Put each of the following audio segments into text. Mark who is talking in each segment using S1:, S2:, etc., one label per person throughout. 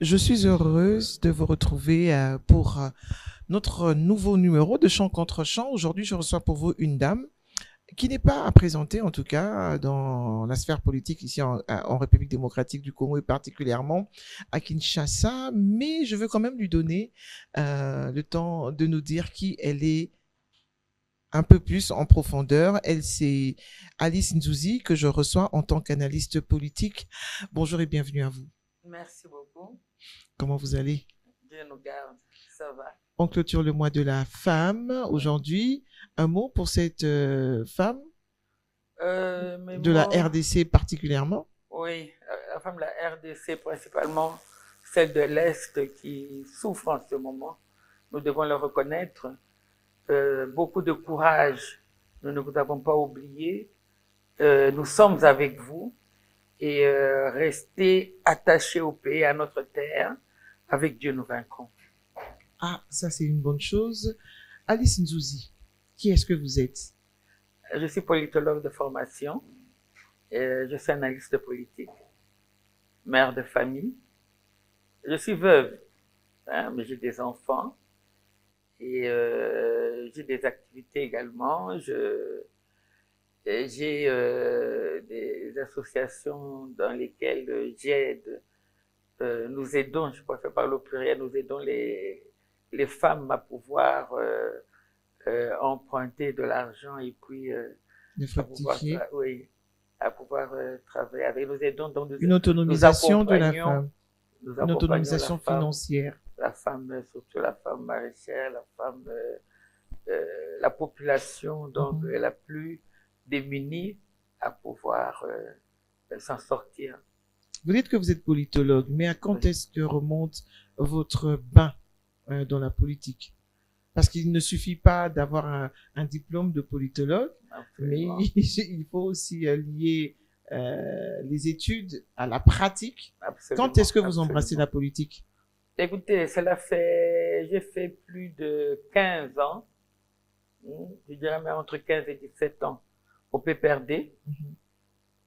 S1: Je suis heureuse de vous retrouver pour notre nouveau numéro de Chant contre Chant. Aujourd'hui, je reçois pour vous une dame qui n'est pas à présenter, en tout cas, dans la sphère politique ici en République démocratique du Congo et particulièrement à Kinshasa, mais je veux quand même lui donner le temps de nous dire qui elle est un peu plus en profondeur. Elle, c'est Alice Nzouzi que je reçois en tant qu'analyste politique. Bonjour et bienvenue à vous.
S2: Merci beaucoup.
S1: Comment vous allez?
S2: Dieu nous garde. Ça va.
S1: On clôture le mois de la femme
S2: Oui.
S1: aujourd'hui. Un mot pour cette femme
S2: Mes
S1: de la
S2: mots,
S1: RDC particulièrement.
S2: oui, la femme de la RDC principalement, celle de l'Est qui souffre en ce moment. Nous devons le reconnaître. Beaucoup de courage. Nous ne vous avons pas oublié. Nous sommes avec vous et restez attachés au pays, à notre terre. Avec Dieu, nous vaincrons.
S1: Ah, ça c'est une bonne chose. Alice Nzouzi, qui est-ce que vous êtes?
S2: Je suis politologue de formation. Je suis analyste politique, mère de famille. Je suis veuve, hein, mais j'ai des enfants et j'ai des activités également. J'ai des associations dans lesquelles j'aide. Nous aidons, je préfère parler au pluriel, nous aidons les femmes à pouvoir emprunter de l'argent et puis
S1: De
S2: à pouvoir,
S1: fructifier.
S2: oui, à pouvoir travailler avec. Nous aidons, donc
S1: Une
S2: nous
S1: autonomisation de la
S2: accompagnons,
S1: femme.
S2: nous
S1: Une
S2: accompagnons
S1: autonomisation financière.
S2: la femme, surtout la femme maraîchère, la femme, la population donc la plus démunie à pouvoir s'en sortir.
S1: Vous dites que vous êtes politologue, mais à quand
S2: Oui,
S1: est-ce que remonte votre bain dans la politique? Parce qu'il ne suffit pas d'avoir un diplôme de politologue, mais
S2: absolument,
S1: il faut aussi lier les études à la pratique. Quand est-ce
S2: absolument,
S1: que vous embrassez
S2: absolument.
S1: la politique?
S2: Écoutez, j'ai fait plus de 15 ans, je dirais même entre 15 et 17 ans, au PPRD,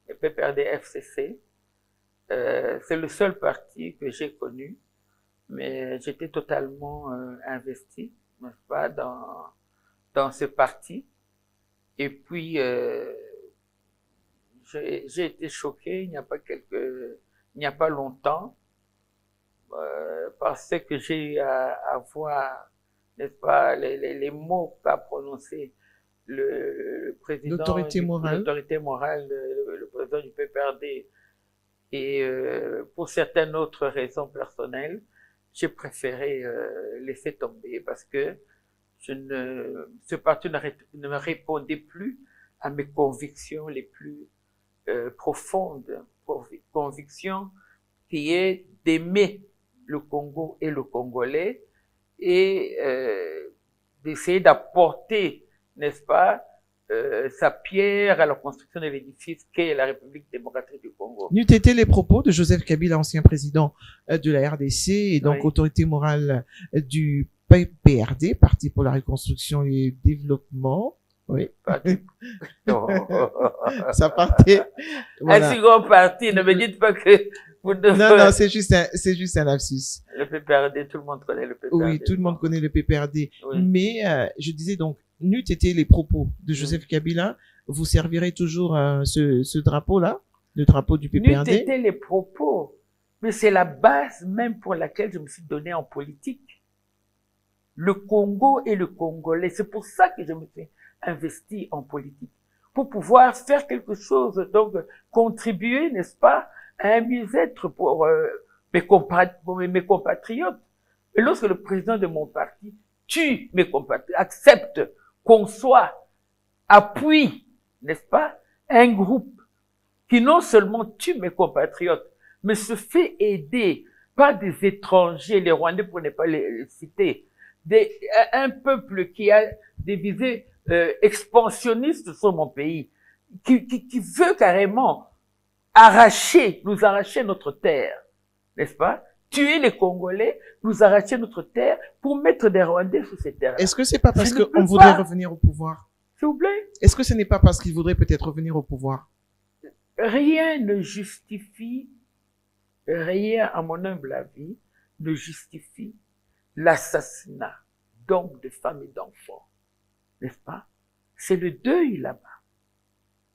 S2: le PPRD FCC. C'est le seul parti que j'ai connu, mais j'étais totalement investi, n'est-ce pas, dans ce parti. Et puis, j'ai été choqué il n'y a pas longtemps, parce que j'ai eu à voir, n'est-ce pas, les mots qu'a prononcé le président,
S1: L'autorité morale.
S2: l'autorité morale, le président du PPRD. Et pour certaines autres raisons personnelles, j'ai préféré laisser tomber parce que ce parti ne me répondait plus à mes convictions les plus profondes, convictions qui est d'aimer le Congo et le Congolais et d'essayer d'apporter, n'est-ce pas, sa pierre à la construction de l'édifice qu'est la République démocratique du Congo.
S1: N'eût été les propos de Joseph Kabila, ancien président de la RDC et donc
S2: Oui.
S1: autorité morale du PPRD, Parti pour la reconstruction et le développement. Oui. Ça partait.
S2: Un
S1: Voilà.
S2: si grand parti, ne me dites pas que vous
S1: Non,
S2: devez...
S1: non, c'est juste un lapsus.
S2: Le PPRD, tout le monde connaît le PPRD.
S1: Oui, tout le monde connaît le PPRD.
S2: Oui.
S1: Mais je disais donc, n'eût été les propos de Joseph Kabila, vous servirez toujours ce drapeau-là, le drapeau du
S2: N'eût
S1: PPRD?
S2: été les propos, mais c'est la base même pour laquelle je me suis donné en politique. Le Congo et le Congolais, c'est pour ça que je me suis investi en politique. Pour pouvoir faire quelque chose, donc contribuer, n'est-ce pas, à un mieux-être pour mes compatriotes. Et lorsque le président de mon parti tue mes compatriotes, accepte, conçoit, appuie, n'est-ce pas, un groupe qui non seulement tue mes compatriotes, mais se fait aider par des étrangers, les Rwandais pour ne pas les citer, un peuple qui a des visées expansionnistes sur mon pays, qui veut carrément nous arracher notre terre, n'est-ce pas? Tuer les Congolais, nous arracher notre terre pour mettre des Rwandais sur ces terres-là.
S1: Est-ce que c'est pas parce
S2: Je ne
S1: qu'on
S2: peux
S1: voudrait
S2: pas.
S1: revenir au pouvoir?
S2: S'il vous plaît?
S1: Est-ce que ce n'est pas parce qu'ils voudraient peut-être revenir au pouvoir?
S2: Rien ne justifie rien, à mon humble avis, ne justifie l'assassinat d'hommes, de femmes et d'enfants. N'est-ce pas? C'est le deuil là-bas.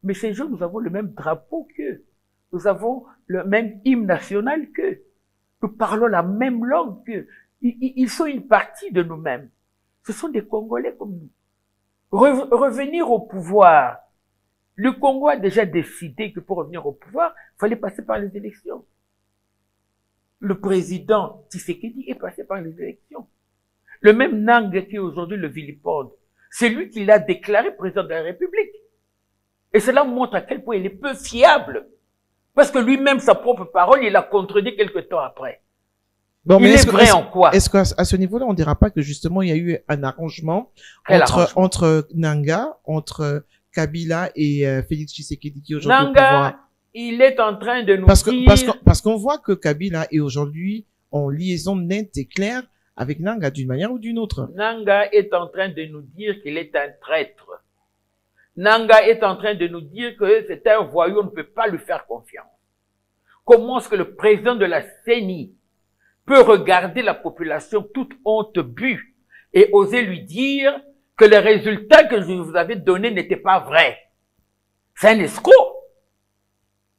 S2: Mais ces gens, nous avons le même drapeau qu'eux. Nous avons le même hymne national qu'eux. Nous parlons la même langue qu'eux. Ils sont une partie de nous-mêmes. Ce sont des Congolais comme nous. Revenir au pouvoir. Le Congo a déjà décidé que pour revenir au pouvoir, il fallait passer par les élections. Le président Tshisekedi est passé par les élections. Le même Nanga qui est aujourd'hui le vilipende, c'est lui qui l'a déclaré président de la République. Et cela montre à quel point il est peu fiable. Parce que lui-même, sa propre parole, il l'a contredit quelque temps après.
S1: Bon,
S2: il est vrai en quoi?
S1: Est-ce qu'à ce niveau-là, on ne dira pas que justement, il y a eu un arrangement entre Nanga, entre Kabila et Félix Tshisekedi qui est aujourd'hui au pouvoir?
S2: Il est en train de nous
S1: dire... Parce qu'on voit que Kabila est aujourd'hui en liaison nette et claire avec Nanga d'une manière ou d'une autre.
S2: Nanga est en train de nous dire qu'il est un traître. Nanga est en train de nous dire que c'est un voyou, on ne peut pas lui faire confiance. Comment est-ce que le président de la CENI peut regarder la population toute honte bue et oser lui dire que les résultats que je vous avais donnés n'étaient pas vrais? C'est un escroc.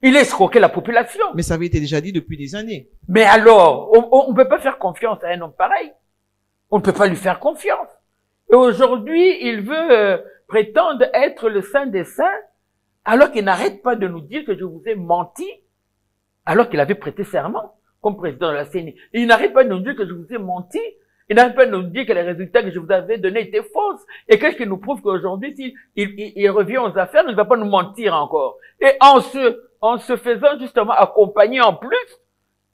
S2: Il escroquait la population.
S1: Mais ça avait été déjà dit depuis des années.
S2: Mais alors, on ne peut pas faire confiance à un homme pareil. On ne peut pas lui faire confiance. Et aujourd'hui, il veut prétendre être le saint des saints, alors qu'il n'arrête pas de nous dire que je vous ai menti, alors qu'il avait prêté serment comme président de la CENI. Il n'arrête pas de nous dire que je vous ai menti. Il n'arrête pas de nous dire que les résultats que je vous avais donnés étaient fausses. Et qu'est-ce qui nous prouve qu'aujourd'hui, s'il revient aux affaires, il ne va pas nous mentir encore. Et en se faisant justement accompagner en plus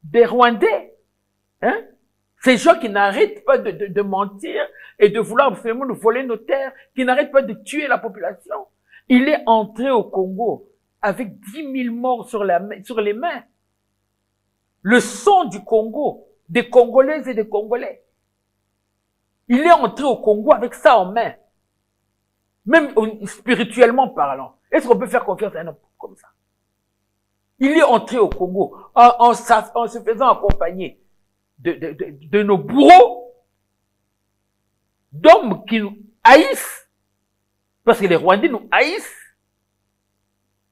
S2: des Rwandais. Hein? Ces gens qui n'arrêtent pas de mentir et de vouloir absolument nous voler nos terres, qui n'arrêtent pas de tuer la population. Il est entré au Congo avec 10 000 morts sur les mains. Le sang du Congo, des Congolaises et des Congolais. Il est entré au Congo avec ça en main. Même spirituellement parlant. Est-ce qu'on peut faire confiance à un homme comme ça? Il est entré au Congo en se faisant accompagner de nos bourreaux, d'hommes qui nous haïssent, parce que les Rwandais nous haïssent.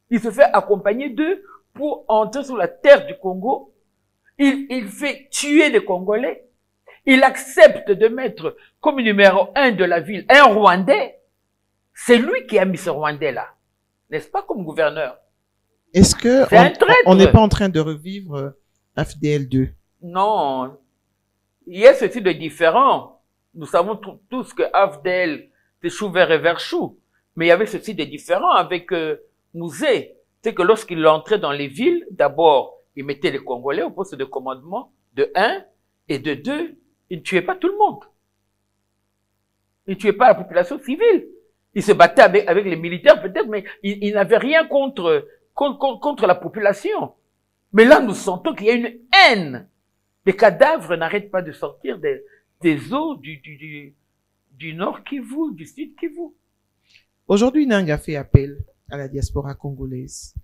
S2: Il se fait accompagner d'eux pour entrer sur la terre du Congo. Il fait tuer les Congolais. Il accepte de mettre comme numéro 1 de la ville un Rwandais. C'est lui qui a mis ce Rwandais-là. N'est-ce pas, comme gouverneur?
S1: Est-ce que on n'est pas en train de revivre AFDL2?
S2: Non. Il y a ceci de différent. Nous savons tous que AFDL, c'est chou vert et vert chou. Mais il y avait ceci de différent avec Mouzé. C'est que lorsqu'il entrait dans les villes, d'abord, il mettait les Congolais au poste de commandement, de 1, et de 2, il ne tuait pas tout le monde. Il ne tuait pas la population civile. Il se battait avec les militaires peut-être, mais il n'avait rien contre la population. Mais là, nous sentons qu'il y a une haine. Les cadavres n'arrêtent pas de sortir des eaux du nord Kivu, du sud Kivu.
S1: Aujourd'hui, Nanga fait appel à la diaspora congolaise.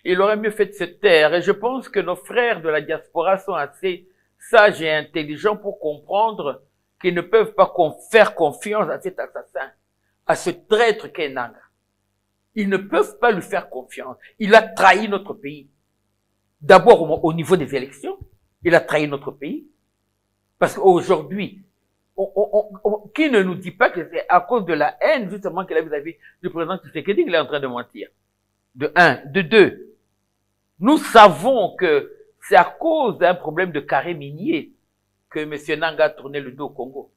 S2: Il aurait mieux fait de se taire. Et je pense que nos frères de la diaspora sont assez sages et intelligents pour comprendre qu'ils ne peuvent pas faire confiance à cet assassin, à ce traître qu'est Nanga. Ils ne peuvent pas lui faire confiance. Il a trahi notre pays. D'abord au niveau des élections, il a trahi notre pays. Parce qu'aujourd'hui, qui ne nous dit pas que c'est à cause de la haine justement qu'il a vis-à-vis du président Tshisekedi qu'il est en train de mentir? De 1. De 2. Nous savons que c'est à cause d'un problème de carré minier que M. Nanga a tourné le dos au Congo.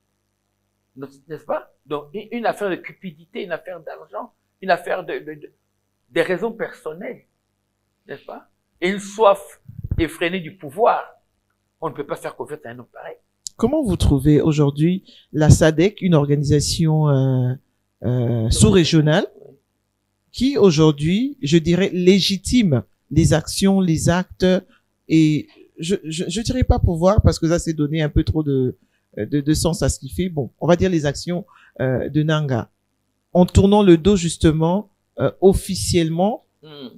S2: N'est-ce pas? Donc, une affaire de cupidité, une affaire d'argent, une affaire des raisons personnelles. N'est-ce pas? Et une soif effrénée du pouvoir. On ne peut pas faire confiance à un homme pareil.
S1: Comment vous trouvez aujourd'hui la SADC, une organisation sous-régionale, qui aujourd'hui, je dirais, légitime les actions, les actes, et je dirais pas pouvoir, parce que ça c'est donner un peu trop de sens à ce qu'il fait. Bon, on va dire les actions de Nanga, en tournant le dos justement officiellement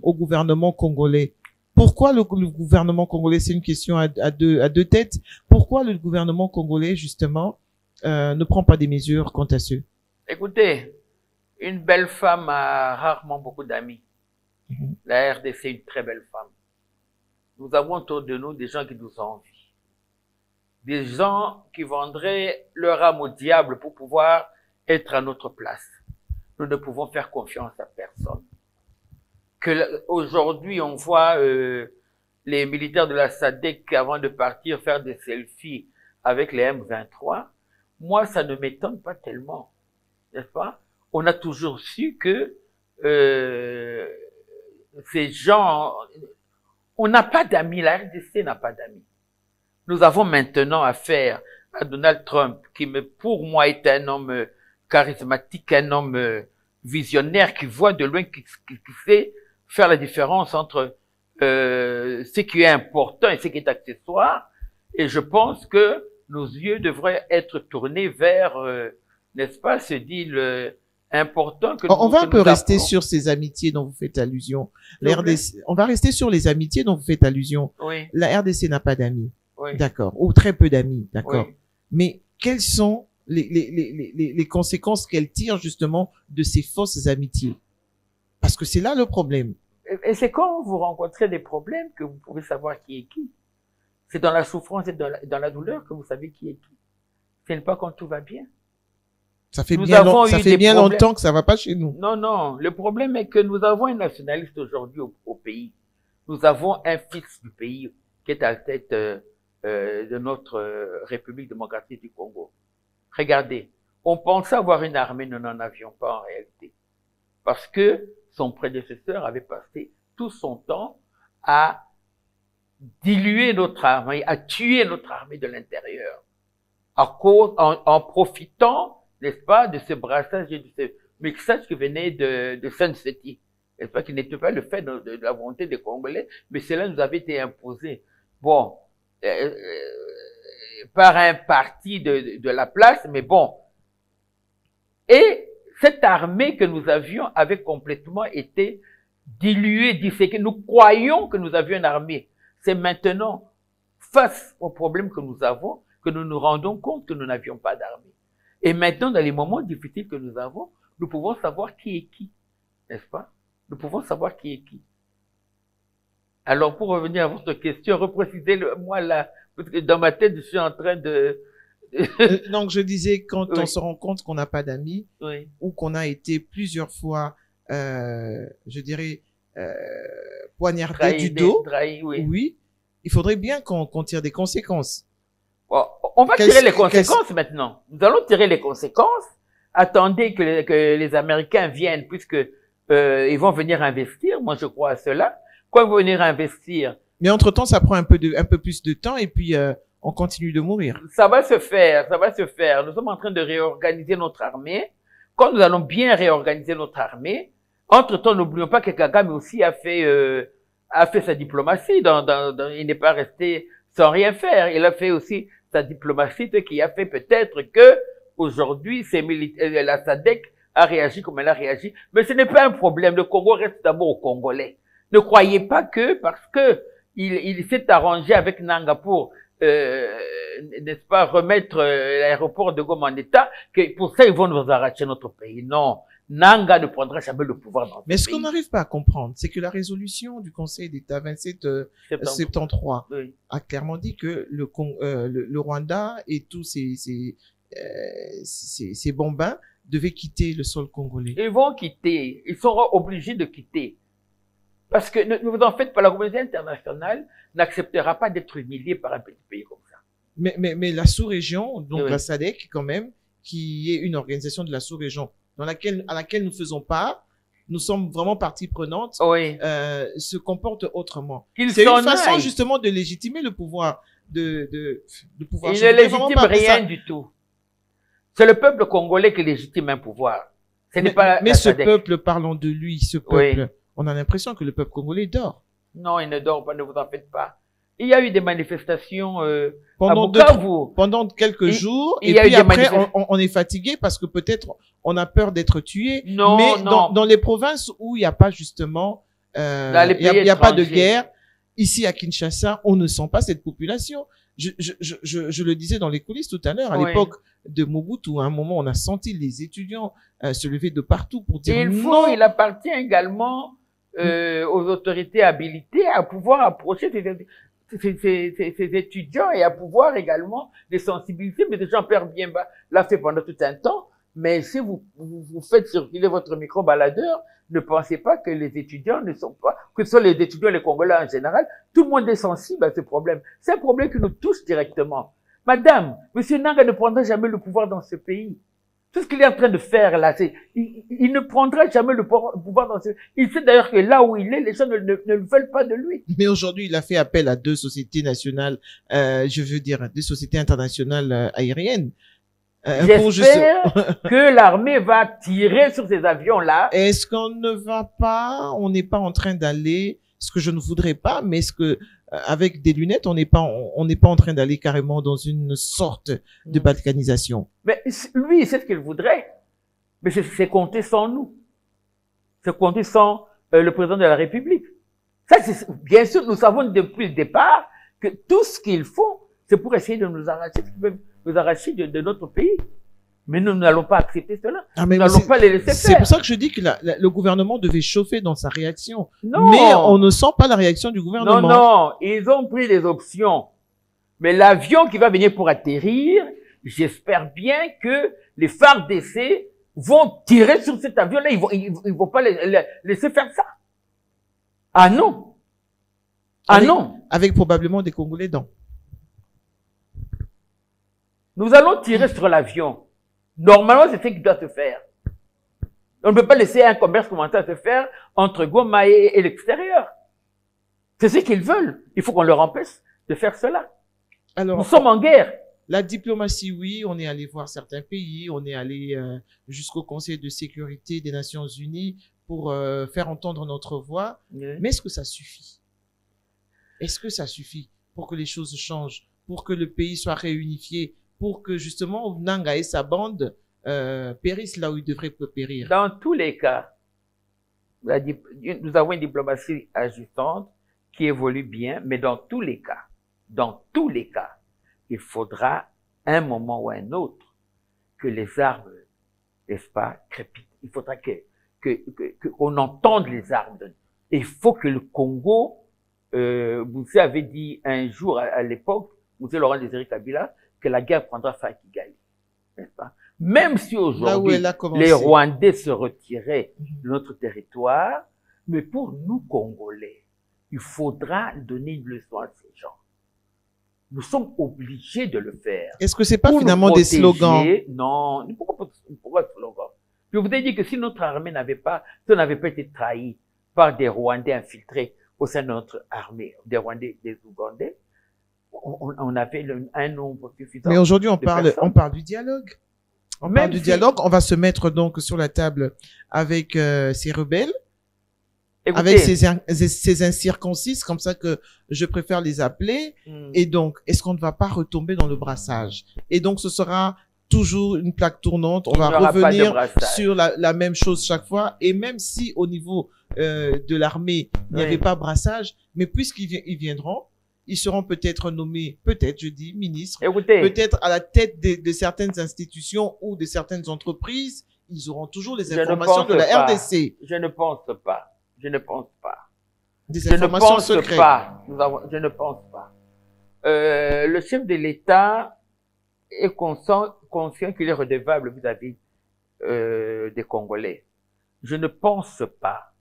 S1: au gouvernement congolais. Pourquoi le gouvernement congolais, c'est une question à deux têtes, pourquoi le gouvernement congolais, justement, ne prend pas des mesures quant à ce?
S2: Écoutez, une belle femme a rarement beaucoup d'amis. La RDC est une très belle femme. Nous avons autour de nous des gens qui nous envient. Des gens qui vendraient leur âme au diable pour pouvoir être à notre place. Nous ne pouvons faire confiance à personne. Aujourd'hui, on voit les militaires de la SADC avant de partir faire des selfies avec les M23. Moi, ça ne m'étonne pas tellement, n'est-ce pas? On a toujours su que ces gens, on n'a pas d'amis, la RDC n'a pas d'amis. Nous avons maintenant affaire à Donald Trump, qui pour moi est un homme charismatique, un homme visionnaire, qui voit de loin, qui sait faire la différence entre ce qui est important et ce qui est accessoire. Et je pense que nos yeux devraient être tournés vers, n'est-ce pas, ce deal important que
S1: on va un peu rester sur ces amitiés dont vous faites allusion. La RDC, on va rester sur les amitiés dont vous faites allusion.
S2: Oui.
S1: La RDC n'a pas d'amis.
S2: Oui.
S1: D'accord. Ou très peu d'amis. D'accord.
S2: Oui.
S1: Mais quelles sont les conséquences qu'elle tire justement de ces fausses amitiés? Parce que c'est là le problème.
S2: Et c'est quand vous rencontrez des problèmes que vous pouvez savoir qui est qui. C'est dans la souffrance et dans la douleur que vous savez qui est qui. Ce n'est pas quand tout va bien.
S1: Ça fait bien longtemps que ça va pas chez nous.
S2: Non, non. Le problème est que nous avons un nationaliste aujourd'hui au pays. Nous avons un fils du pays qui est à la tête de notre République démocratique du Congo. Regardez, on pensait avoir une armée, nous n'en avions pas en réalité. Parce que son prédécesseur avait passé tout son temps à diluer notre armée, à tuer notre armée de l'intérieur. En profitant, n'est-ce pas, de ce brassage et de ce mixage qui venait de Sun-City. N'est-ce pas, qui n'était pas le fait de la volonté des Congolais, mais cela nous avait été imposé. Bon, par un parti de la place, mais bon. Et cette armée que nous avions avait complètement été diluée, disséquée. Nous croyons que nous avions une armée. C'est maintenant, face aux problèmes que nous avons, que nous nous rendons compte que nous n'avions pas d'armée. Et maintenant, dans les moments difficiles que nous avons, nous pouvons savoir qui est qui, n'est-ce pas? Nous pouvons savoir qui est qui. Alors, pour revenir à votre question, reprécisez-moi là, parce que dans ma tête, je suis en train de...
S1: Donc, je disais, quand on se rend compte qu'on n'a pas d'amis, ou qu'on a été plusieurs fois, je dirais, poignardé du dos, oui, il faudrait bien qu'on tire des conséquences.
S2: Bon, on va tirer les conséquences maintenant. Nous allons tirer les conséquences. Attendez que les Américains viennent, puisque ils vont venir investir. Moi, je crois à cela. Quand ils vont venir investir.
S1: Mais entre-temps, ça prend un peu plus de temps et puis on continue de mourir.
S2: Ça va se faire, ça va se faire. Nous sommes en train de réorganiser notre armée. Quand nous allons bien réorganiser notre armée, entre-temps, n'oublions pas que Kagame aussi a fait sa diplomatie. Il n'est pas resté sans rien faire. Il a fait aussi sa diplomatie, qui a fait peut-être que aujourd'hui, la SADC a réagi comme elle a réagi. Mais ce n'est pas un problème. Le Congo reste d'abord aux Congolais. Ne croyez pas que parce que il s'est arrangé avec Nanga pour, n'est-ce pas, remettre l'aéroport de Goma en état, que pour ça ils vont nous arracher notre pays. Non. Nanga ne prendra jamais le pouvoir dans ce pays.
S1: Mais ce qu'on n'arrive pas à comprendre, c'est que la résolution du Conseil d'État 2773 a clairement dit que le Rwanda et tous ces bambins devaient quitter le sol congolais.
S2: Ils vont quitter. Ils seront obligés de quitter. Parce que ne vous en faites pas, la communauté internationale n'acceptera pas d'être humiliée par un petit pays comme ça.
S1: Mais la sous-région, donc la SADC quand même, qui est une organisation de la sous-région, à laquelle nous faisons part, nous sommes vraiment partie prenante, se comporte autrement. C'est une façon justement de légitimer le pouvoir, de pouvoir.
S2: Il ne légitime rien du tout. C'est le peuple congolais qui légitime un pouvoir. Ce n'est pas
S1: mais ce peuple, parlons de lui, ce peuple, on a l'impression que le peuple congolais dort.
S2: Non, il ne dort pas, ne vous en faites pas. Il y a eu des manifestations
S1: pendant quelques jours, et puis après, on est fatigué parce que peut-être on a peur d'être tué.
S2: Non,
S1: mais dans les provinces où il n'y a pas justement, il n'y a pas de guerre, Ici, à Kinshasa, on ne sent pas cette population. Je le disais dans les coulisses tout à l'heure, à l'époque de Mobutu, à un moment, on a senti les étudiants se lever de partout pour dire non.
S2: Il appartient également aux autorités habilitées à pouvoir approcher ces étudiants et à pouvoir également les sensibiliser. Mais Jean-Pierre Biemba l'a fait pendant tout un temps. Mais si vous faites circuler votre micro-baladeur, ne pensez pas que les étudiants ne sont pas, que ce soit les étudiants et les Congolais en général, tout le monde est sensible à ce problème. C'est un problème qui nous touche directement. Madame, Monsieur Nanga ne prendra jamais le pouvoir dans ce pays. Tout ce qu'il est en train de faire là, il ne prendra jamais le pouvoir dans ce pays. Il sait d'ailleurs que là où il est, les gens ne le veulent pas de lui.
S1: Mais aujourd'hui, il a fait appel à 2 sociétés nationales, je veux dire, 2 sociétés internationales aériennes.
S2: J'espère que l'armée va tirer sur ces avions-là.
S1: Est-ce qu'on ne va pas, on n'est pas en train d'aller, ce que je ne voudrais pas, mais est-ce que avec des lunettes, on n'est pas en train d'aller carrément dans une sorte de balkanisation?
S2: Mais lui, il sait ce qu'il voudrait, mais c'est compter sans nous. C'est compter sans le président de la République. Ça, bien sûr, nous savons depuis le départ que tout ce qu'ils font, c'est pour essayer de nous arracher de notre pays. Mais nous n'allons pas accepter cela. Nous n'allons pas les laisser faire.
S1: C'est pour ça que je dis que le gouvernement devait chauffer dans sa réaction.
S2: Non.
S1: Mais on ne sent pas la réaction du gouvernement.
S2: Non, ils ont pris des options. Mais l'avion qui va venir pour atterrir, j'espère bien que les FARDC vont tirer sur cet avion-là. Ils vont pas laisser faire ça. Ah non. Non.
S1: Avec probablement des Congolais dedans.
S2: Nous allons tirer sur l'avion. Normalement, c'est ce qui doit se faire. On ne peut pas laisser un commerce commencer à se faire entre Goma et l'extérieur. C'est ce qu'ils veulent. Il faut qu'on leur empêche de faire cela. Alors, nous sommes en guerre.
S1: La diplomatie, oui, on est allé voir certains pays, on est allé jusqu'au Conseil de sécurité des Nations Unies pour faire entendre notre voix. Oui. Mais est-ce que ça suffit? Est-ce que ça suffit pour que les choses changent, pour que le pays soit réunifié, pour que justement Nanga et sa bande périssent là où ils devraient périr?
S2: Dans tous les cas, nous avons une diplomatie agissante qui évolue bien, mais dans tous les cas, il faudra un moment ou un autre que les armes, n'est-ce pas, crépitent. Il faudra qu'on entende les armes. Il faut que le Congo, vous avez dit un jour à l'époque, M. Laurent Désiré Kabila, que la guerre prendra fin à Kigali, n'est-ce pas? Même si aujourd'hui, les Rwandais se retiraient de notre territoire, mais pour nous, Congolais, il faudra donner une leçon à ces gens. Nous sommes obligés de le faire.
S1: Est-ce que c'est pas finalement des slogans?
S2: Non, pourquoi slogan? Je vous ai dit que si notre armée n'avait pas été trahie par des Rwandais infiltrés au sein de notre armée, des Rwandais, des Ougandais, on avait un nombre suffisant.
S1: Mais aujourd'hui, on parle du dialogue. On parle du dialogue. On va se mettre donc sur la table avec ces rebelles. Écoutez, avec ces incirconcis, comme ça que je préfère les appeler. Et donc, est-ce qu'on ne va pas retomber dans le brassage? Et donc, ce sera toujours une plaque tournante. On va revenir sur la même chose chaque fois. Et même si au niveau de l'armée, il n'y avait pas brassage, mais puisqu'ils viendront, ils seront peut-être nommés, je dis, ministres, peut-être à la tête de certaines institutions ou de certaines entreprises. Ils auront toujours les informations de la RDC.
S2: Je ne pense pas.
S1: Des informations secrètes.
S2: Je ne pense pas. Le chef de l'État est conscient qu'il est redevable vis-à-vis des Congolais. Je ne pense pas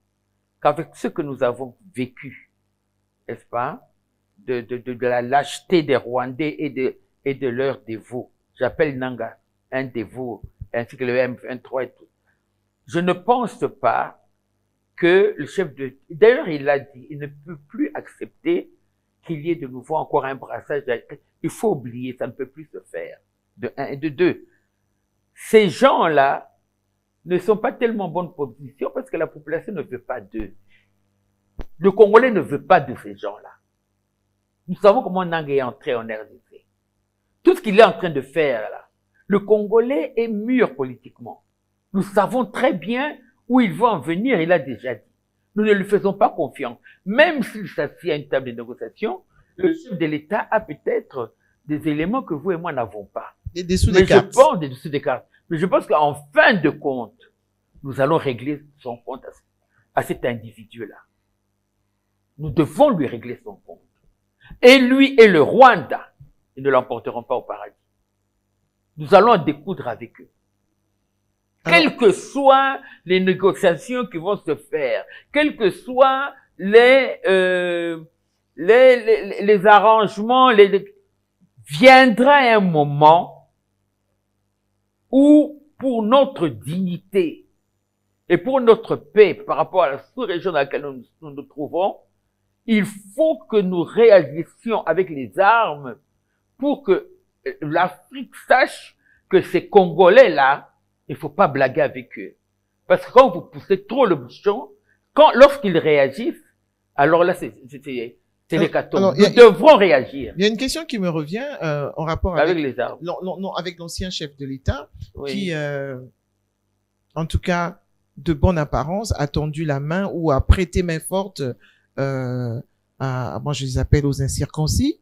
S2: qu'avec ce que nous avons vécu, n'est-ce pas, de la lâcheté des Rwandais et de leurs dévots, j'appelle Nanga un dévot, ainsi que le M23 et tout, je ne pense pas que le chef d'ailleurs, il l'a dit, il ne peut plus accepter qu'il y ait de nouveau encore un brassage. Il faut oublier, ça ne peut plus se faire. De un et de deux. Ces gens-là ne sont pas tellement en bonne position parce que la population ne veut pas d'eux. Le Congolais ne veut pas de ces gens-là. Nous savons comment Nanga est entré en RDC. Tout ce qu'il est en train de faire là, le Congolais est mûr politiquement. Nous savons très bien où il va en venir, il a déjà dit. Nous ne lui faisons pas confiance. Même s'il s'assied à une table de négociation, le chef de l'État a peut-être des éléments que vous et moi n'avons pas.
S1: Des dessous
S2: Mais
S1: des cartes.
S2: je pense des dessous des cartes. Mais je pense qu'en fin de compte, nous allons régler son compte à cet individu-là. Nous devons lui régler son compte. Et lui et le Rwanda, ils ne l'emporteront pas au paradis. Nous allons en découdre avec eux. Quelles que soient les négociations qui vont se faire, quels que soient les arrangements, viendra un moment où, pour notre dignité et pour notre paix par rapport à la sous-région dans laquelle nous nous trouvons, il faut que nous réagissions avec les armes pour que l'Afrique sache que ces Congolais-là, il faut pas blaguer avec eux. Parce que quand vous poussez trop le bouchon, lorsqu'ils réagissent, alors là, c'est l'hécatombe. Nous devrons réagir.
S1: Il y a une question qui me revient en rapport
S2: avec les armes.
S1: Non, avec l'ancien chef de l'État,
S2: Oui.
S1: qui, en tout cas, de bonne apparence, a tendu la main ou a prêté main forte moi je les appelle aux incirconcis.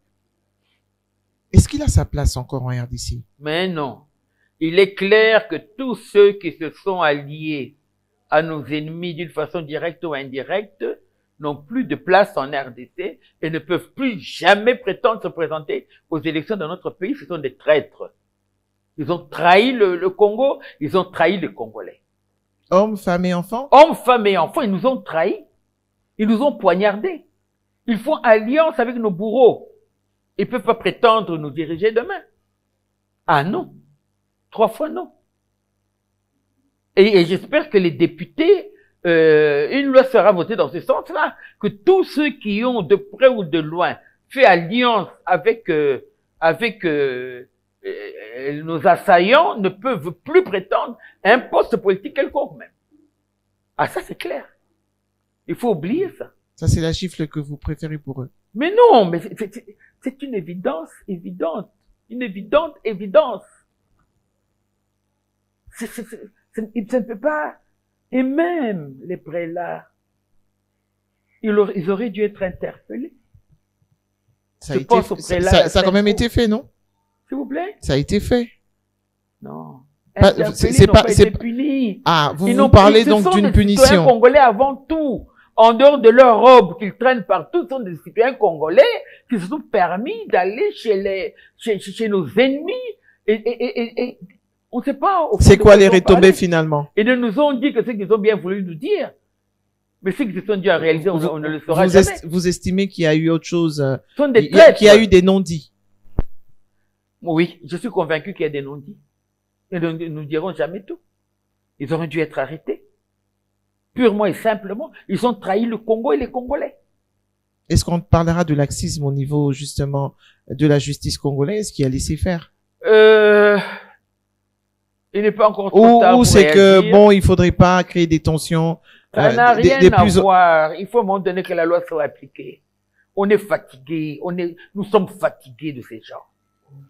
S1: Est-ce qu'il a sa place encore en RDC?
S2: Mais non. Il est clair que tous ceux qui se sont alliés à nos ennemis d'une façon directe ou indirecte n'ont plus de place en RDC et ne peuvent plus jamais prétendre se présenter aux élections de notre pays. Ce sont des traîtres. Ils ont trahi le Congo, ils ont trahi les Congolais.
S1: Hommes, femmes et enfants?
S2: Hommes, femmes et enfants, ils nous ont trahis. Ils nous ont poignardés. Ils font alliance avec nos bourreaux. Ils ne peuvent pas prétendre nous diriger demain. Ah non. 3 fois non. Et j'espère que les députés, une loi sera votée dans ce sens-là, que tous ceux qui ont de près ou de loin fait alliance avec nos assaillants ne peuvent plus prétendre un poste politique quelconque même. Ah ça c'est clair. Il faut oublier ça.
S1: Ça c'est la gifle que vous préférez pour eux.
S2: Mais non, mais c'est une évidence évidente. Une évidente évidence. Ça ne peut pas. Et même les prélats, ils auraient dû être interpellés.
S1: Ça a quand même été fait, non?
S2: S'il vous plaît?
S1: Ça a été fait.
S2: Non.
S1: C'est pas
S2: punis.
S1: Ah, vous parlez donc d'une punition.
S2: Ce sont des citoyens congolais avant tout. En dehors de leur robe qu'ils traînent partout, ce sont des citoyens congolais qui se sont permis d'aller chez nos ennemis et on ne sait pas.
S1: C'est quoi les retombées finalement?
S2: Et ils nous ont dit que ce qu'ils ont bien voulu nous dire. Mais ce qu'ils se sont dit en réalité, on ne le saura jamais.
S1: Vous estimez qu'il y a eu autre chose?
S2: Qu'il
S1: y a eu des non-dits?
S2: Oui, je suis convaincu qu'il y a des non-dits. Et nous ne dirons jamais tout. Ils auraient dû être arrêtés. Purement et simplement, ils ont trahi le Congo et les Congolais.
S1: Est-ce qu'on parlera de laxisme au niveau, justement, de la justice congolaise qui a laissé faire?
S2: Il n'est pas encore trop tard.
S1: Ou c'est que, bon, il faudrait pas créer des tensions.
S2: Ça n'a rien à voir. Il faut à un moment donné que la loi soit appliquée. On est fatigué. Nous sommes fatigués de ces gens.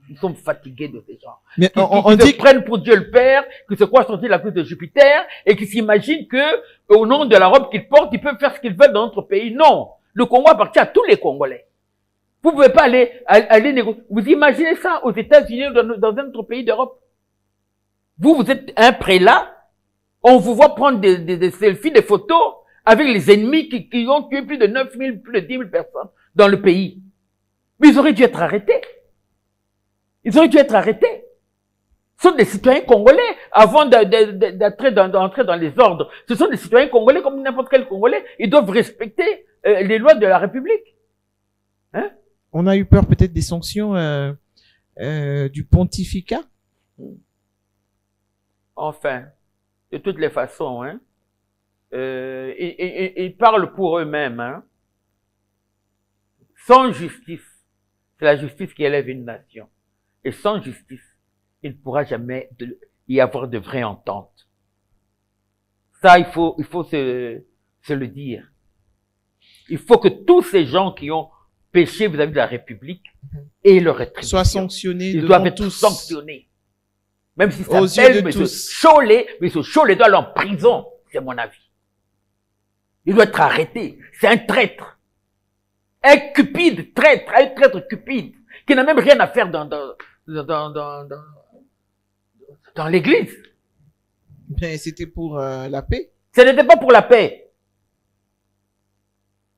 S2: Nous sommes fatigués de ces gens.
S1: Mais
S2: qui se prennent pour Dieu le Père, qui se croient sortir de la cruz de Jupiter, et qui s'imaginent que, au nom de la robe qu'ils portent, ils peuvent faire ce qu'ils veulent dans notre pays. Non. Le Congo appartient à tous les Congolais. Vous pouvez pas aller négocier. Vous imaginez ça aux États-Unis ou dans un autre pays d'Europe? Vous êtes un prélat. On vous voit prendre des selfies, des photos avec les ennemis qui ont tué plus de 9 000, plus de 10 000 personnes dans le pays. Mais ils auraient dû être arrêtés. Ils auraient dû être arrêtés. Ce sont des citoyens congolais avant d'entrer dans les ordres. Ce sont des citoyens congolais comme n'importe quel Congolais. Ils doivent respecter les lois de la République. Hein?
S1: On a eu peur peut-être des sanctions du pontificat.
S2: Enfin, de toutes les façons, hein. Ils parlent pour eux-mêmes. Hein. Sans justice, c'est la justice qui élève une nation. Et sans justice, il ne pourra jamais y avoir de vraie entente. Ça, il faut se le dire. Il faut que tous ces gens qui ont péché vis-à-vis de la République aient leur rétribution.
S1: Soient sanctionnés.
S2: Ils doivent être tous sanctionnés. Même si ça s'appelle M. Chollet, mais ce Chollet doit aller en prison, c'est mon avis. Il doit être arrêté. C'est un traître. Un cupide traître, un traître cupide, qui n'a même rien à faire dans l'église.
S1: Mais c'était pour la paix.
S2: Ce n'était pas pour la paix.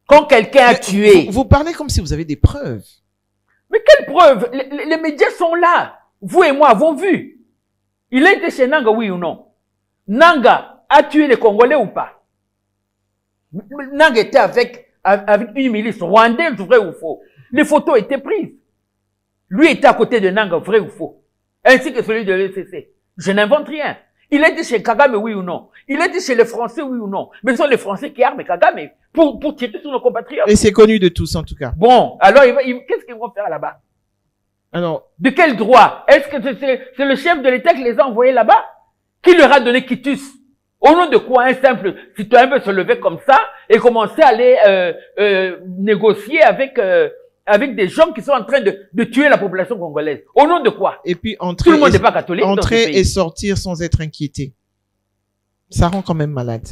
S2: Quand quelqu'un a tué.
S1: Vous parlez comme si vous avez des preuves.
S2: Mais quelles preuves? Les médias sont là. Vous et moi avons vu. Il a été chez Nanga, oui ou non? Nanga a tué les Congolais ou pas? Nanga était avec une milice rwandaise, vrai ou faux? Les photos étaient prises. Lui était à côté de Nanga, vrai ou faux? Ainsi que celui de l'ECC. Je n'invente rien. Il a été chez Kagame, oui ou non? Il a été chez les Français, oui ou non? Mais ce sont les Français qui arment Kagame pour tirer sur nos compatriotes.
S1: Et c'est connu de tous, en tout cas.
S2: Bon, alors qu'est-ce qu'ils vont faire là-bas?
S1: Alors,
S2: de quel droit? Est-ce que c'est le chef de l'État qui les a envoyés là-bas? Qui leur a donné quitus? Au nom de quoi un simple citoyen peut se lever comme ça et commencer à aller négocier avec des gens qui sont en train de tuer la population congolaise? Au nom de quoi?
S1: Et puis
S2: tout le monde n'est pas catholique.
S1: Entrer et sortir sans être inquiété. Ça rend quand même malade.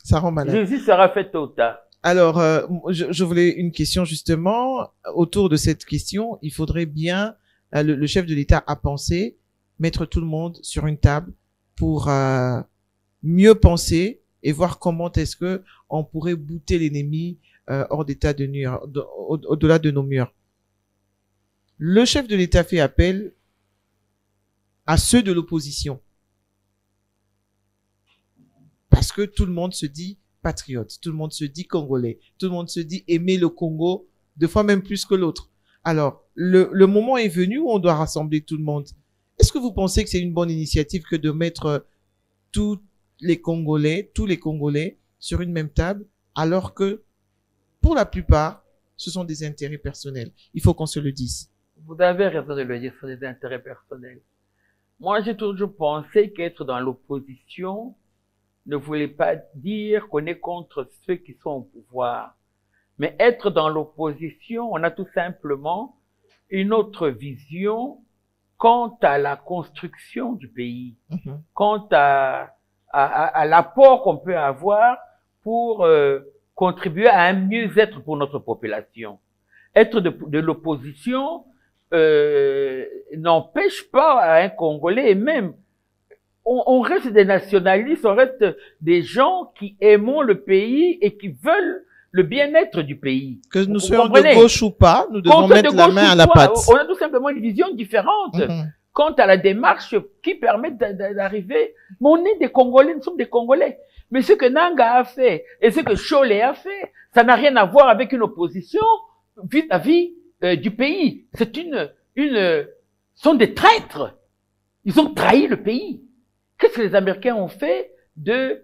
S1: Ça rend malade.
S2: Jésus sera fait tôt ou tard.
S1: Alors, je voulais une question justement. Autour de cette question, il faudrait bien, le chef de l'État a pensé mettre tout le monde sur une table pour mieux penser et voir comment est-ce que on pourrait bouter l'ennemi hors d'état de nuire, au-delà de nos murs. Le chef de l'État fait appel à ceux de l'opposition. Parce que tout le monde se dit patriote, tout le monde se dit congolais, tout le monde se dit aimer le Congo, deux fois même plus que l'autre. Alors, le moment est venu où on doit rassembler tout le monde. Est-ce que vous pensez que c'est une bonne initiative que de mettre tous les Congolais sur une même table, alors que, pour la plupart, ce sont des intérêts personnels? Il faut qu'on se le dise.
S2: Vous avez raison de le dire, ce sont des intérêts personnels. Moi, j'ai toujours pensé qu'être dans l'opposition ne voulait pas dire qu'on est contre ceux qui sont au pouvoir. Mais être dans l'opposition, on a tout simplement une autre vision quant à la construction du pays, quant à l'apport qu'on peut avoir pour contribuer à un mieux-être pour notre population. Être de l'opposition n'empêche pas à un Congolais, et même on reste des nationalistes, on reste des gens qui aimons le pays et qui veulent le bien-être du pays.
S1: Que nous soyons de gauche ou pas, nous devons mettre la main à la pâte.
S2: On a tout simplement une vision différente quant à la démarche qui permet d'arriver. Mais on est des Congolais, nous sommes des Congolais. Mais ce que Nanga a fait et ce que Cholet a fait, ça n'a rien à voir avec une opposition vis-à-vis du pays. Sont des traîtres. Ils ont trahi le pays. Qu'est-ce que les Américains ont fait de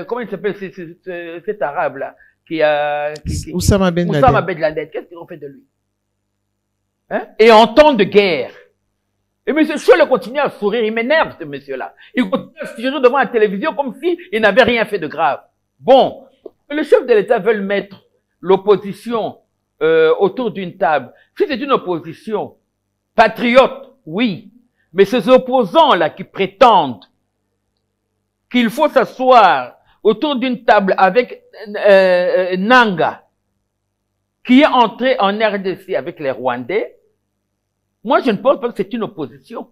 S2: comment il s'appelle cet arabe là
S1: Oussama Ben
S2: Laden. Qu'est-ce qu'ils ont fait de lui? Hein? Et en temps de guerre. Et M. Cholet continue à sourire, il m'énerve ce monsieur-là. Il continue à sourire devant la télévision comme s'il n'avait rien fait de grave. Bon, les chefs de l'État veulent mettre l'opposition autour d'une table. Si c'est une opposition patriote, oui. Mais ces opposants-là qui prétendent qu'il faut s'asseoir autour d'une table avec Nanga, qui est entré en RDC avec les Rwandais, moi je ne pense pas que c'est une opposition.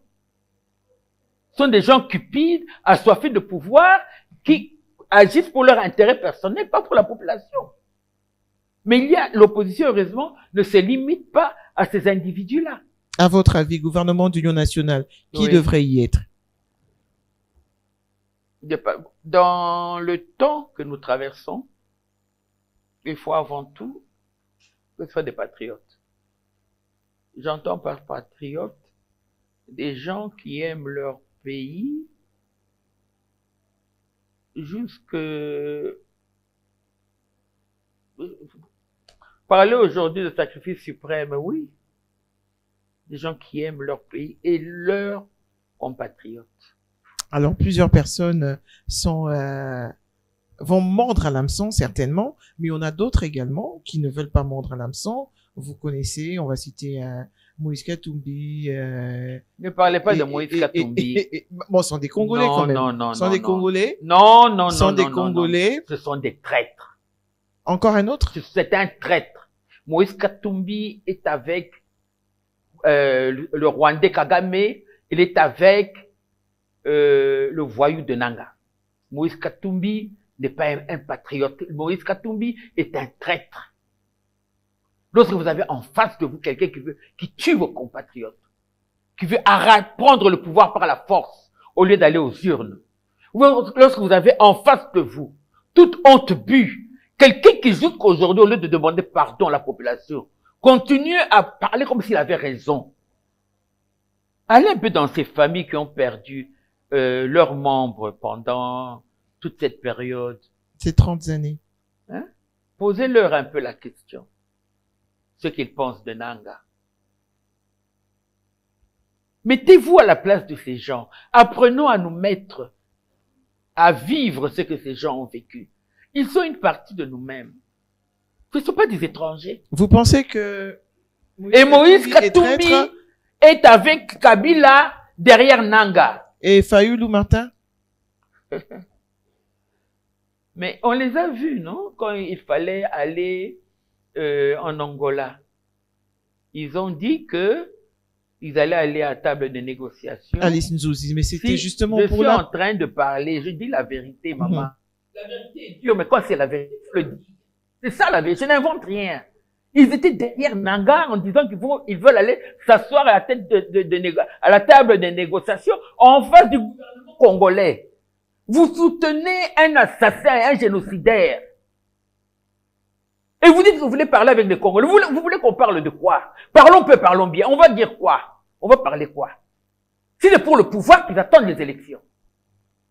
S2: Ce sont des gens cupides, assoiffés de pouvoir, qui agissent pour leur intérêt personnel, pas pour la population. Mais l'opposition, heureusement, ne se limite pas à ces individus-là.
S1: À votre avis, gouvernement d'union nationale, qui devrait y être?
S2: Dans le temps que nous traversons, il faut avant tout que ce soit des patriotes. J'entends par patriotes des gens qui aiment leur pays jusque... Parler aujourd'hui de sacrifice suprême, oui. Des gens qui aiment leur pays et leurs compatriotes.
S1: Alors, plusieurs personnes vont mordre à l'hameçon, certainement, mais on a d'autres également qui ne veulent pas mordre à l'hameçon. Vous connaissez, on va citer Moïse Katumbi.
S2: Ne parlez pas de Moïse Katumbi.
S1: Bon, ce sont des Congolais quand même.
S2: Non.
S1: Ce sont des Congolais.
S2: Non.
S1: Ce sont des Congolais.
S2: Ce sont des traîtres.
S1: Encore un autre?
S2: C'est un traître. Moïse Katumbi est avec le Rwandais Kagame, il est avec le voyou de Nanga. Moïse Katumbi n'est pas un patriote. Moïse Katumbi est un traître. Lorsque vous avez en face de vous quelqu'un qui tue vos compatriotes, qui veut prendre le pouvoir par la force au lieu d'aller aux urnes, ou lorsque vous avez en face de vous toute honte bue, quelqu'un qui jusqu'à aujourd'hui, au lieu de demander pardon à la population, continue à parler comme s'il avait raison. Allez un peu dans ces familles qui ont perdu leurs membres pendant toute cette période.
S1: Ces 30 années.
S2: Hein? Posez-leur un peu la question. Ce qu'ils pensent de Nanga. Mettez-vous à la place de ces gens. Apprenons à nous mettre à vivre ce que ces gens ont vécu. Ils sont une partie de nous-mêmes. Ce ne sont pas des étrangers.
S1: Vous pensez que
S2: Moïse Katumbi est avec Kabila derrière Nanga.
S1: Et Fayoulou Martin?
S2: Mais on les a vus, non? Quand il fallait aller en Angola. Ils ont dit que ils allaient aller à table de négociation.
S1: Alice Nzouzi, mais c'était justement
S2: pour
S1: pour
S2: là. Je suis en train de parler, je dis la vérité, maman. La vérité est dure, mais quand c'est la vérité, je le dis. C'est ça la vérité, je n'invente rien. Ils étaient derrière Nanga en disant qu'ils veulent aller s'asseoir à la tête à la table de négociation en face du gouvernement congolais. Vous soutenez un assassin, un génocidaire. Et vous dites que vous voulez parler avec les Congolais. Vous voulez qu'on parle de quoi? Parlons peu, parlons bien. On va dire quoi? On va parler quoi? Si c'est pour le pouvoir qu'ils attendent les élections.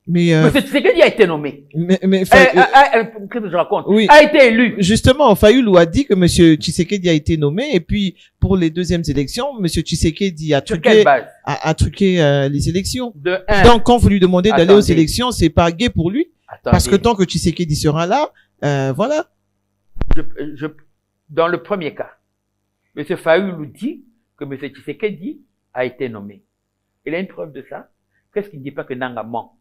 S2: Mais c'est Tshisekedi a été nommé. Qu'est-ce que je raconte?
S1: Oui.
S2: A été élu.
S1: Justement, Fayoulou a dit que monsieur Tshisekedi a été nommé et puis pour les deuxièmes élections, monsieur Tshisekedi a truqué les élections. Donc quand vous lui demandez d'aller aux élections, c'est pas gai pour lui. Parce que tant que Tshisekedi sera là, voilà.
S2: Dans le premier cas, M. Fayoulou dit que M. Tshisekedi a été nommé. Il a une preuve de ça. Qu'est-ce qu'il ne dit pas que Nanga ment?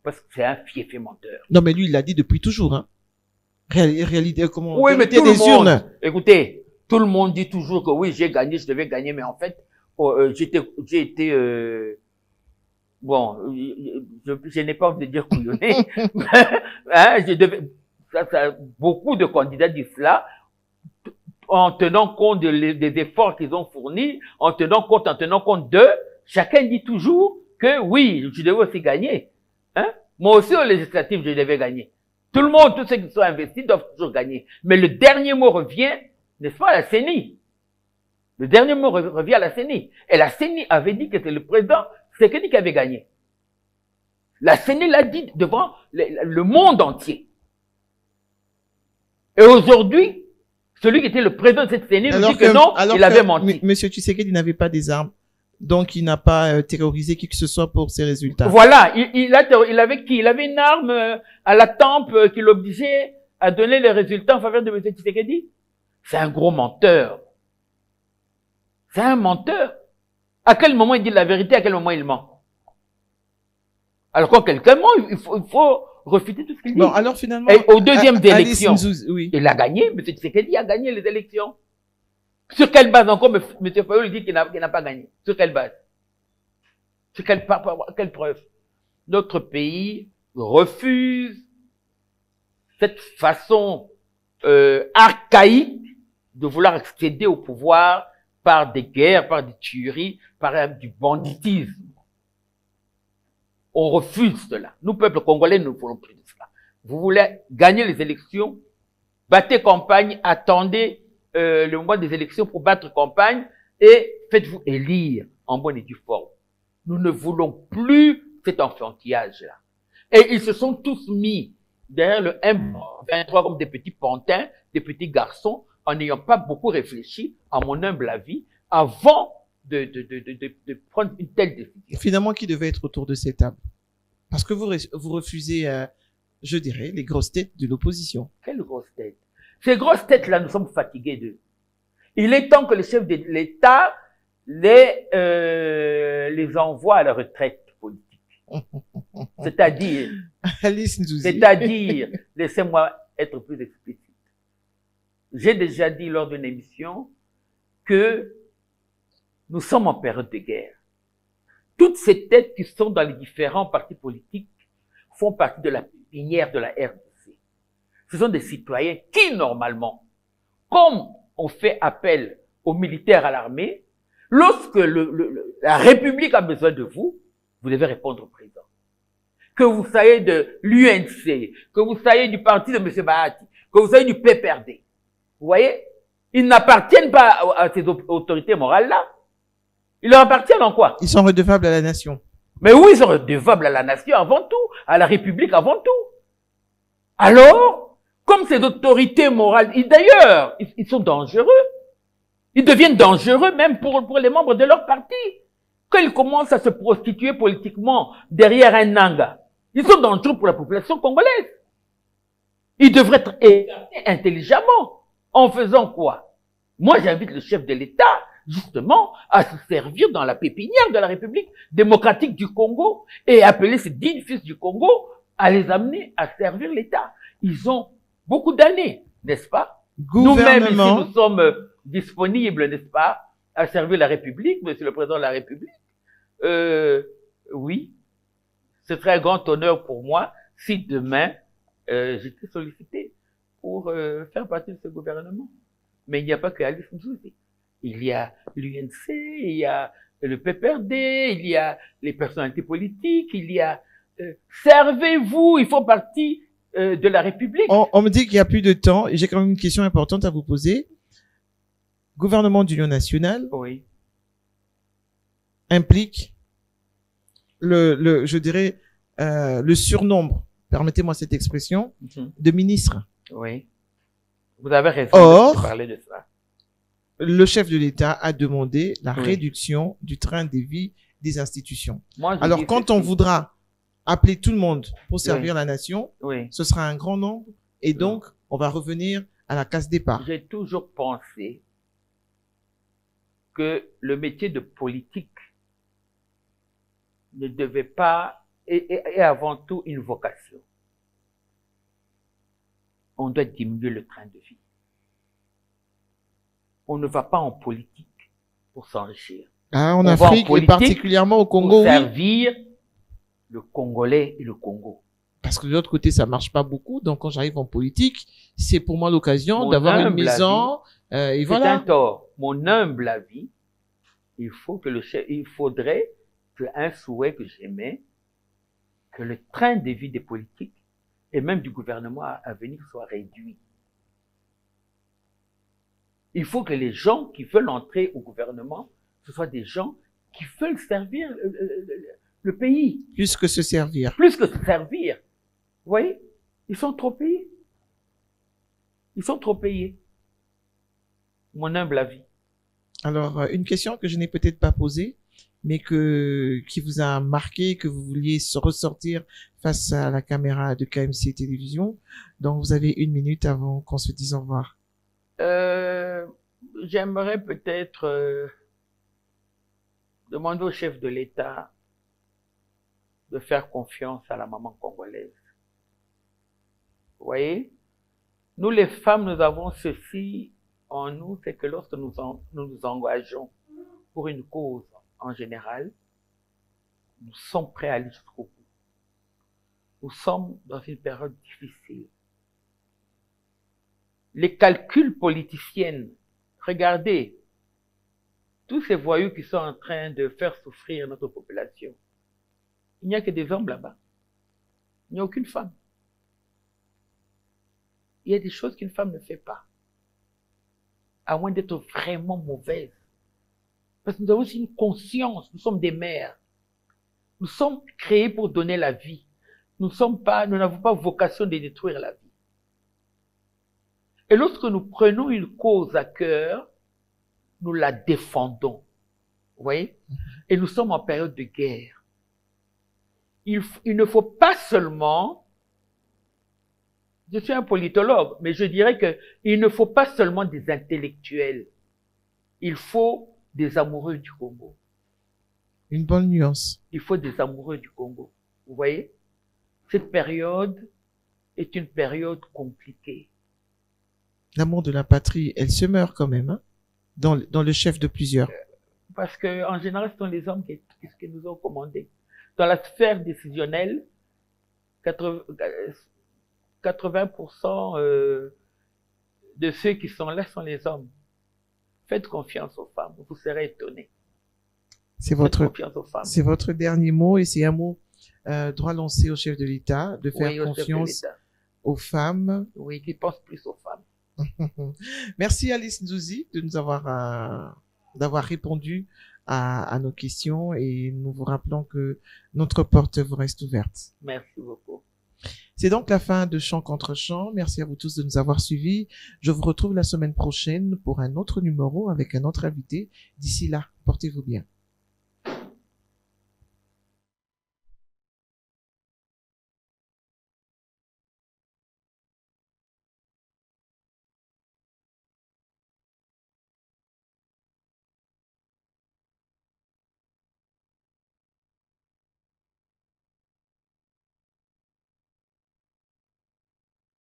S2: Parce que c'est un fiefé menteur.
S1: Non, mais lui, il l'a dit depuis toujours, hein. Réalité, comment?
S2: Oui, mais tout le monde. Écoutez, tout le monde dit toujours que oui, j'ai gagné, je devais gagner, mais en fait, j'ai été, bon, je n'ai pas envie de dire couillonné. Hein, beaucoup de candidats disent cela en tenant compte des efforts qu'ils ont fournis, en tenant compte d'eux. Chacun dit toujours que oui, je devais aussi gagner. Hein? Moi aussi, aux législatives, je devais gagner. Tout le monde, tous ceux qui sont investis doivent toujours gagner. Mais le dernier mot revient, n'est-ce pas, à la CENI. Le dernier mot revient à la CENI. Et la CENI avait dit que c'était le président Tshisekedi qui avait gagné. La CENI l'a dit devant le monde entier. Et aujourd'hui, celui qui était le président de cette CENI nous dit que non, il avait menti.
S1: Monsieur Tshisekedi n'avait pas des armes. Donc, il n'a pas terrorisé qui que ce soit pour ses résultats.
S2: Voilà. Il avait qui? Il avait une arme à la tempe qui l'obligeait à donner les résultats en faveur de M. Tshisekedi. C'est un gros menteur. C'est un menteur. À quel moment il dit la vérité, à quel moment il ment? Alors quand quelqu'un ment, il faut refuter tout ce qu'il dit.
S1: Bon, alors finalement...
S2: Et aux deuxièmes élections,
S1: oui.
S2: Il a gagné, M. Tshisekedi a gagné les élections. Sur quelle base encore M. Fayoulou dit qu'il n'a pas gagné? Sur quelle base? Sur quelle preuve? Notre pays refuse cette façon archaïque de vouloir accéder au pouvoir par des guerres, par des tueries, par du banditisme. On refuse cela. Nous, peuple congolais, nous ne voulons plus de cela. Vous voulez gagner les élections, battez campagne, attendez le moment des élections pour battre campagne et faites-vous élire en bonne et due forme. Nous ne voulons plus cet enfantillage-là. Et ils se sont tous mis derrière le M23 comme des petits pantins, des petits garçons, en n'ayant pas beaucoup réfléchi, à mon humble avis, avant de prendre une telle décision.
S1: Finalement, qui devait être autour de cette table? Parce que vous refusez, je dirais, les grosses têtes de l'opposition.
S2: Quelles grosses têtes? Ces grosses têtes-là, nous sommes fatigués d'eux. Il est temps que le chef de l'État les envoie à la retraite politique. C'est-à-dire, laissez-moi être plus explicite. j'ai déjà dit lors d'une émission que nous sommes en période de guerre. Toutes ces têtes qui sont dans les différents partis politiques font partie de la pépinière de la RDC. Ce sont des citoyens qui, normalement, comme on fait appel aux militaires à l'armée, lorsque la République a besoin de vous, vous devez répondre au président. Que vous soyez de l'UNC, que vous soyez du parti de M. Bahati, que vous soyez du PPRD. Vous voyez? Ils n'appartiennent pas à ces autorités morales-là. Ils leur appartiennent en quoi?
S1: Ils sont redevables à la nation.
S2: Mais oui, ils sont redevables à la nation avant tout, à la République avant tout. Alors, comme ces autorités morales, d'ailleurs, ils sont dangereux. Ils deviennent dangereux même pour les membres de leur parti. Quand ils commencent à se prostituer politiquement derrière un nanga, ils sont dangereux pour la population congolaise. Ils devraient être écartés intelligemment. En faisant quoi? Moi, j'invite le chef de l'État, justement, à se servir dans la pépinière de la République démocratique du Congo et appeler ces dignes fils du Congo à les amener à servir l'État. Ils ont beaucoup d'années, n'est-ce pas? Nous-mêmes, ici, nous sommes disponibles, n'est-ce pas, à servir la République, monsieur le président de la République. Oui, ce serait un grand honneur pour moi si demain, j'étais sollicité pour faire partie de ce gouvernement. Mais il n'y a pas que Alice Nzouzi. Il y a l'UNC, il y a le PPRD, il y a les personnalités politiques, il y a... servez-vous, ils font partie de la République.
S1: On me dit qu'il n'y a plus de temps et j'ai quand même une question importante à vous poser. Gouvernement d'union nationale
S2: oui.
S1: implique je dirais, le surnombre, permettez-moi cette expression, de ministres.
S2: Oui. Vous avez raison
S1: de
S2: parler de ça.
S1: Le chef de l'État a demandé la réduction du train de vie des institutions. Alors, quand on voudra appeler tout le monde pour servir la nation, ce sera un grand nombre et donc, on va revenir à la case départ.
S2: J'ai toujours pensé que le métier de politique ne devait pas, est avant tout une vocation. On doit diminuer le train de vie. On ne va pas en politique pour s'enrichir.
S1: Ah, en Afrique et particulièrement au Congo,
S2: pour servir le Congolais et le Congo.
S1: Parce que de l'autre côté, ça marche pas beaucoup. Donc, quand j'arrive en politique, c'est pour moi l'occasion d'avoir une maison. Et voilà.
S2: C'est un tort. Mon humble avis, il faudrait un souhait que j'aimais, que le train de vie des politiques et même du gouvernement à venir soit réduit. Il faut que les gens qui veulent entrer au gouvernement, ce soient des gens qui veulent servir le pays.
S1: Plus que se servir.
S2: Plus que se servir. Vous voyez? Ils sont trop payés. Ils sont trop payés. Mon humble avis.
S1: Alors, une question que je n'ai peut-être pas posée, mais qui vous a marqué, que vous vouliez ressortir face à la caméra de KMC Télévision. Donc, vous avez 1 minute avant qu'on se dise au revoir.
S2: J'aimerais peut-être demander au chef de l'État de faire confiance à la maman congolaise. Vous voyez? Nous, les femmes, nous avons ceci en nous, c'est que lorsque nous nous engageons pour une cause en général, nous sommes prêts à aller jusqu'au bout. Nous sommes dans une période difficile. Les calculs politiciens, regardez, tous ces voyous qui sont en train de faire souffrir notre population, il n'y a que des hommes là-bas. Il n'y a aucune femme. Il y a des choses qu'une femme ne fait pas, à moins d'être vraiment mauvaise. Parce que nous avons aussi une conscience, nous sommes des mères. Nous sommes créés pour donner la vie. Nous n'avons pas vocation de détruire la vie. Et lorsque nous prenons une cause à cœur, nous la défendons. Vous voyez? Et nous sommes en période de guerre. Il ne faut pas seulement, je suis un politologue, mais je dirais qu'il ne faut pas seulement des intellectuels. Il faut des amoureux du Congo.
S1: Une bonne nuance.
S2: Il faut des amoureux du Congo. Vous voyez? Cette période est une période compliquée.
S1: L'amour de la patrie, elle se meurt quand même, hein, dans le chef de plusieurs.
S2: Parce que en général, ce sont les hommes qui nous ont commandé. Dans la sphère décisionnelle, 80% de ceux qui sont là sont les hommes. Faites confiance aux femmes, vous serez étonnés.
S1: C'est
S2: Faites
S1: votre,
S2: confiance aux femmes.
S1: c'est votre dernier mot et c'est un mot droit lancé au chef de l'État de faire
S2: Oui, au chef de
S1: confiance
S2: l'État.
S1: aux femmes.
S2: Oui, qui pense plus aux femmes.
S1: Merci Alice Nzouzi de nous d'avoir répondu à nos questions et nous vous rappelons que notre porte vous reste ouverte.
S2: Merci beaucoup.
S1: C'est donc la fin de Chant contre Chant. Merci à vous tous de nous avoir suivis. Je vous retrouve la semaine prochaine pour un autre numéro avec un autre invité. D'ici là, portez-vous bien.